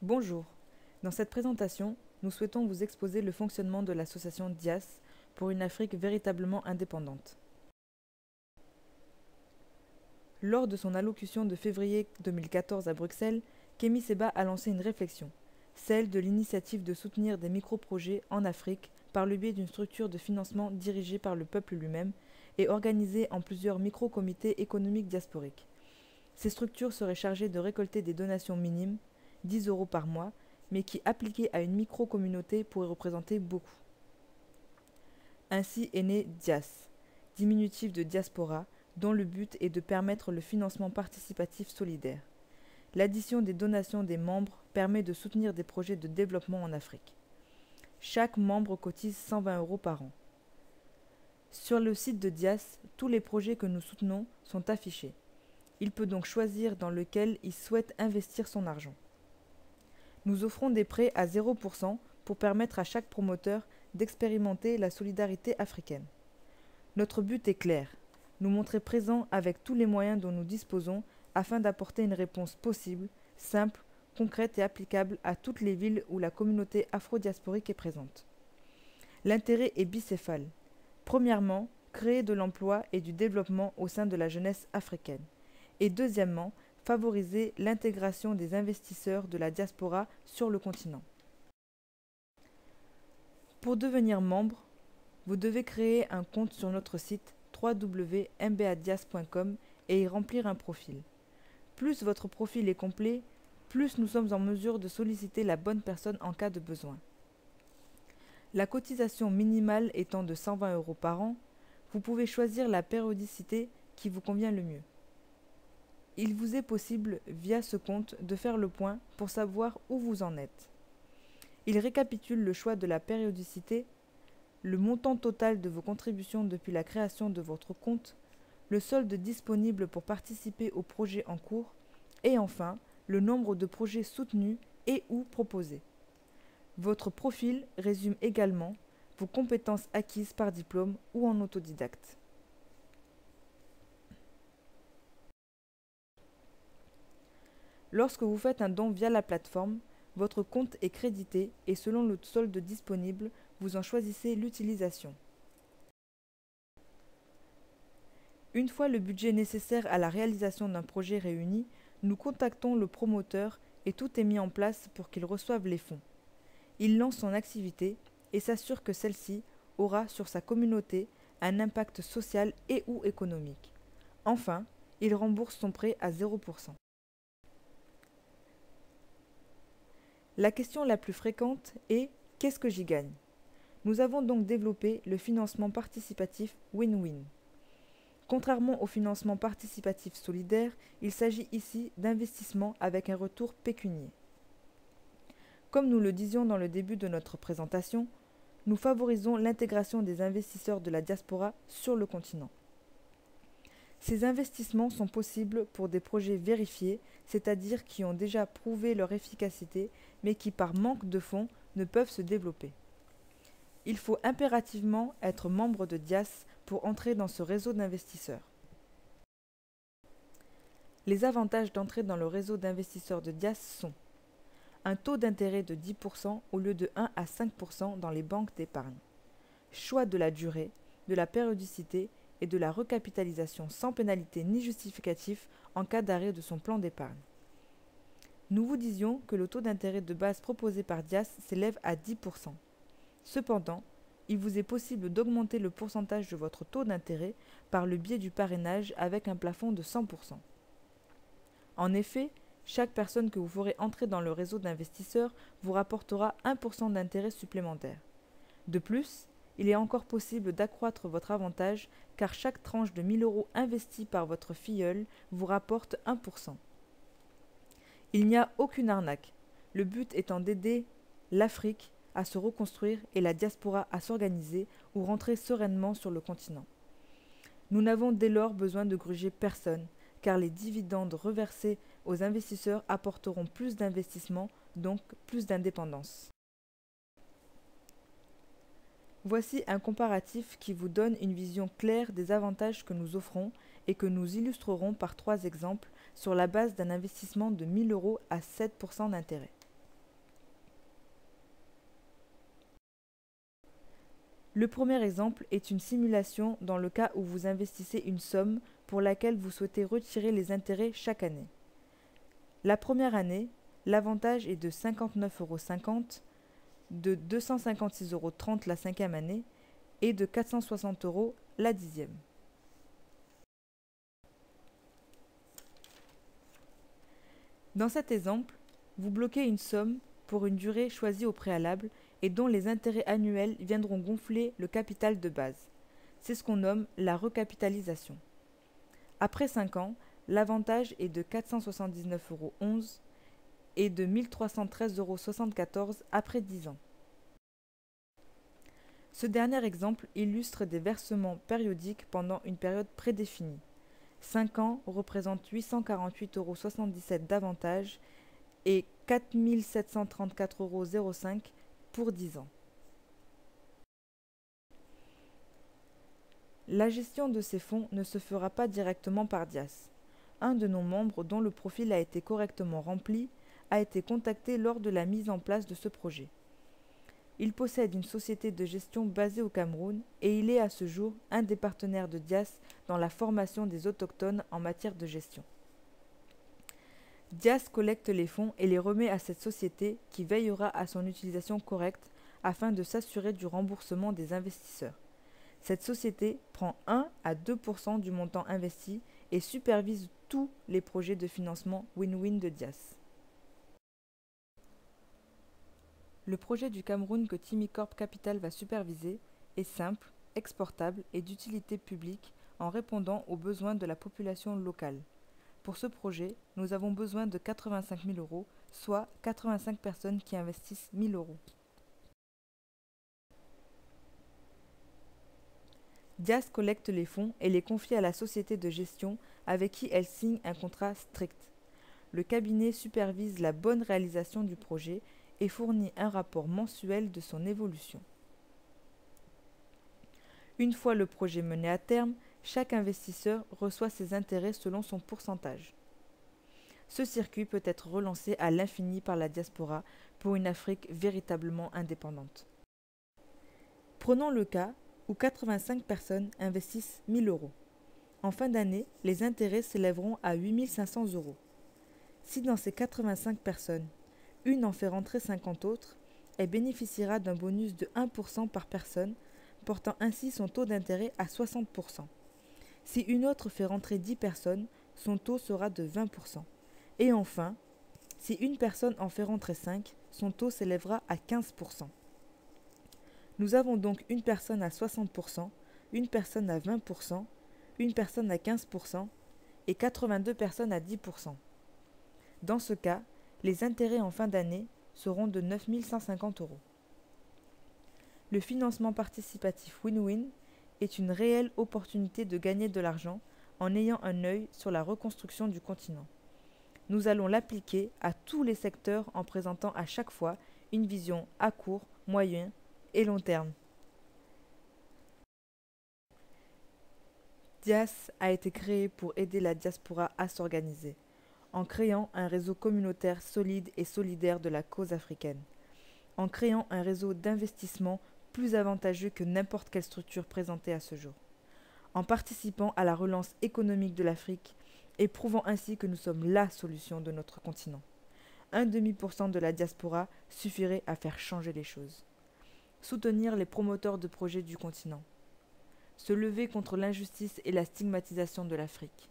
Bonjour. Dans cette présentation, nous souhaitons vous exposer le fonctionnement de l'association DIAS pour une Afrique véritablement indépendante. Lors de son allocution de février 2014 à Bruxelles, Kémy Séba a lancé une réflexion, celle de l'initiative de soutenir des micro-projets en Afrique par le biais d'une structure de financement dirigée par le peuple lui-même et organisée en plusieurs micro-comités économiques diasporiques. Ces structures seraient chargées de récolter des donations minimes, 10 € par mois, mais qui, appliquées à une micro-communauté, pourraient représenter beaucoup. Ainsi est né DIAS, diminutif de diaspora, dont le but est de permettre le financement participatif solidaire. L'addition des donations des membres permet de soutenir des projets de développement en Afrique. Chaque membre cotise 120 € par an. Sur le site de DIAS, tous les projets que nous soutenons sont affichés. Il peut donc choisir dans lequel il souhaite investir son argent. Nous offrons des prêts à 0% pour permettre à chaque promoteur d'expérimenter la solidarité africaine. Notre but est clair, nous montrer présents avec tous les moyens dont nous disposons afin d'apporter une réponse possible, simple, concrète et applicable à toutes les villes où la communauté afro-diasporique est présente. L'intérêt est bicéphale. Premièrement, créer de l'emploi et du développement au sein de la jeunesse africaine. Et deuxièmement, favoriser l'intégration des investisseurs de la diaspora sur le continent. Pour devenir membre, vous devez créer un compte sur notre site www.mbadias.com et y remplir un profil. Plus votre profil est complet, plus nous sommes en mesure de solliciter la bonne personne en cas de besoin. La cotisation minimale étant de 120 € par an, vous pouvez choisir la périodicité qui vous convient le mieux. Il vous est possible, via ce compte, de faire le point pour savoir où vous en êtes. Il récapitule le choix de la périodicité, le montant total de vos contributions depuis la création de votre compte, le solde disponible pour participer aux projets en cours et enfin le nombre de projets soutenus et ou proposés. Votre profil résume également vos compétences acquises par diplôme ou en autodidacte. Lorsque vous faites un don via la plateforme, votre compte est crédité et selon le solde disponible, vous en choisissez l'utilisation. Une fois le budget nécessaire à la réalisation d'un projet réuni, nous contactons le promoteur et tout est mis en place pour qu'il reçoive les fonds. Il lance son activité et s'assure que celle-ci aura sur sa communauté un impact social et ou économique. Enfin, il rembourse son prêt à 0%. La question la plus fréquente est « Qu'est-ce que j'y gagne ?» Nous avons donc développé le financement participatif Win-Win. Contrairement au financement participatif solidaire, il s'agit ici d'investissements avec un retour pécunier. Comme nous le disions dans le début de notre présentation, nous favorisons l'intégration des investisseurs de la diaspora sur le continent. Ces investissements sont possibles pour des projets vérifiés, c'est-à-dire qui ont déjà prouvé leur efficacité, mais qui par manque de fonds ne peuvent se développer. Il faut impérativement être membre de DIAS pour entrer dans ce réseau d'investisseurs. Les avantages d'entrer dans le réseau d'investisseurs de DIAS sont un taux d'intérêt de 10% au lieu de 1 à 5% dans les banques d'épargne, choix de la durée, de la périodicité et de la recapitalisation sans pénalité ni justificatif en cas d'arrêt de son plan d'épargne. Nous vous disions que le taux d'intérêt de base proposé par DIAS s'élève à 10%. Cependant, il vous est possible d'augmenter le pourcentage de votre taux d'intérêt par le biais du parrainage avec un plafond de 100%. En effet, chaque personne que vous ferez entrer dans le réseau d'investisseurs vous rapportera 1% d'intérêt supplémentaire. De plus, il est encore possible d'accroître votre avantage car chaque tranche de 1000 € investie par votre filleul vous rapporte 1%. Il n'y a aucune arnaque, le but étant d'aider l'Afrique à se reconstruire et la diaspora à s'organiser ou rentrer sereinement sur le continent. Nous n'avons dès lors besoin de gruger personne, car les dividendes reversés aux investisseurs apporteront plus d'investissement, donc plus d'indépendance. Voici un comparatif qui vous donne une vision claire des avantages que nous offrons et que nous illustrerons par 3 exemples sur la base d'un investissement de 1000 € à 7% d'intérêt. Le premier exemple est une simulation dans le cas où vous investissez une somme pour laquelle vous souhaitez retirer les intérêts chaque année. La première année, l'avantage est de 59,50 €, de 256,30 € la cinquième année et de 460 € la dixième. Dans cet exemple, vous bloquez une somme pour une durée choisie au préalable et dont les intérêts annuels viendront gonfler le capital de base. C'est ce qu'on nomme la recapitalisation. Après 5 ans, l'avantage est de 479,11 € et de 1313,74 € après 10 ans. Ce dernier exemple illustre des versements périodiques pendant une période prédéfinie. 5 ans représentent 848,77 € d'avantage et 4 734,05 € pour 10 ans. La gestion de ces fonds ne se fera pas directement par Dias. Un de nos membres dont le profil a été correctement rempli a été contacté lors de la mise en place de ce projet. Il possède une société de gestion basée au Cameroun et il est à ce jour un des partenaires de Dias dans la formation des autochtones en matière de gestion. Dias collecte les fonds et les remet à cette société qui veillera à son utilisation correcte afin de s'assurer du remboursement des investisseurs. Cette société prend 1 à 2% du montant investi et supervise tous les projets de financement win-win de Dias. Le projet du Cameroun que Timicorp Capital va superviser est simple, exportable et d'utilité publique en répondant aux besoins de la population locale. Pour ce projet, nous avons besoin de 85 000 €, soit 85 personnes qui investissent 1 000 €. Dias collecte les fonds et les confie à la société de gestion avec qui elle signe un contrat strict. Le cabinet supervise la bonne réalisation du projet et fournit un rapport mensuel de son évolution. Une fois le projet mené à terme, chaque investisseur reçoit ses intérêts selon son pourcentage. Ce circuit peut être relancé à l'infini par la diaspora pour une Afrique véritablement indépendante. Prenons le cas où 85 personnes investissent 1 000 €. En fin d'année, les intérêts s'élèveront à 8 500 €. Si dans ces 85 personnes, une en fait rentrer 50 autres, elle bénéficiera d'un bonus de 1% par personne, portant ainsi son taux d'intérêt à 60%. Si une autre fait rentrer 10 personnes, son taux sera de 20%. Et enfin, si une personne en fait rentrer 5, son taux s'élèvera à 15%. Nous avons donc une personne à 60%, une personne à 20%, une personne à 15% et 82 personnes à 10%. Dans ce cas, les intérêts en fin d'année seront de 9 150 €. Le financement participatif win-win est une réelle opportunité de gagner de l'argent en ayant un œil sur la reconstruction du continent. Nous allons l'appliquer à tous les secteurs en présentant à chaque fois une vision à court, moyen et long terme. Dias a été créé pour aider la diaspora à s'organiser, en créant un réseau communautaire solide et solidaire de la cause africaine, en créant un réseau d'investissement plus avantageux que n'importe quelle structure présentée à ce jour, en participant à la relance économique de l'Afrique et prouvant ainsi que nous sommes la solution de notre continent. 0,5% de la diaspora suffirait à faire changer les choses. Soutenir les promoteurs de projets du continent. Se lever contre l'injustice et la stigmatisation de l'Afrique.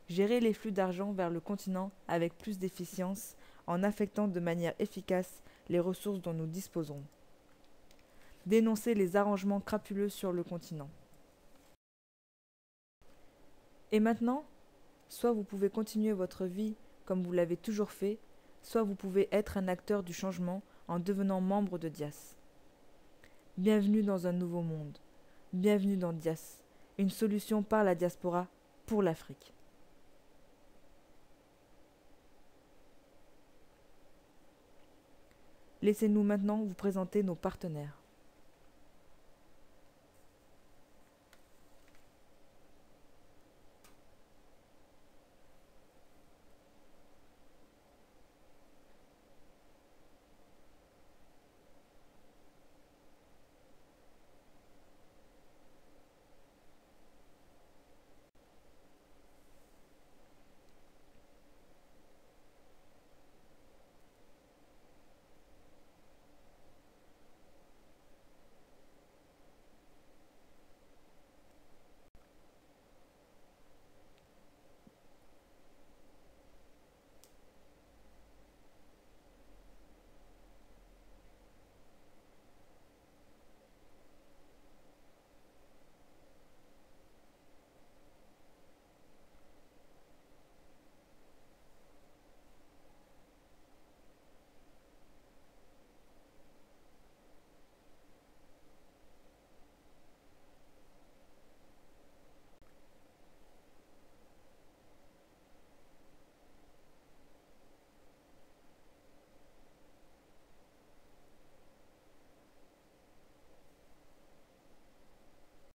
Gérer les flux d'argent vers le continent avec plus d'efficience en affectant de manière efficace les ressources dont nous disposons. Dénoncer les arrangements crapuleux sur le continent. Et maintenant, soit vous pouvez continuer votre vie comme vous l'avez toujours fait, soit vous pouvez être un acteur du changement en devenant membre de Dias. Bienvenue dans un nouveau monde. Bienvenue dans Dias, une solution par la diaspora pour l'Afrique. Laissez-nous maintenant vous présenter nos partenaires.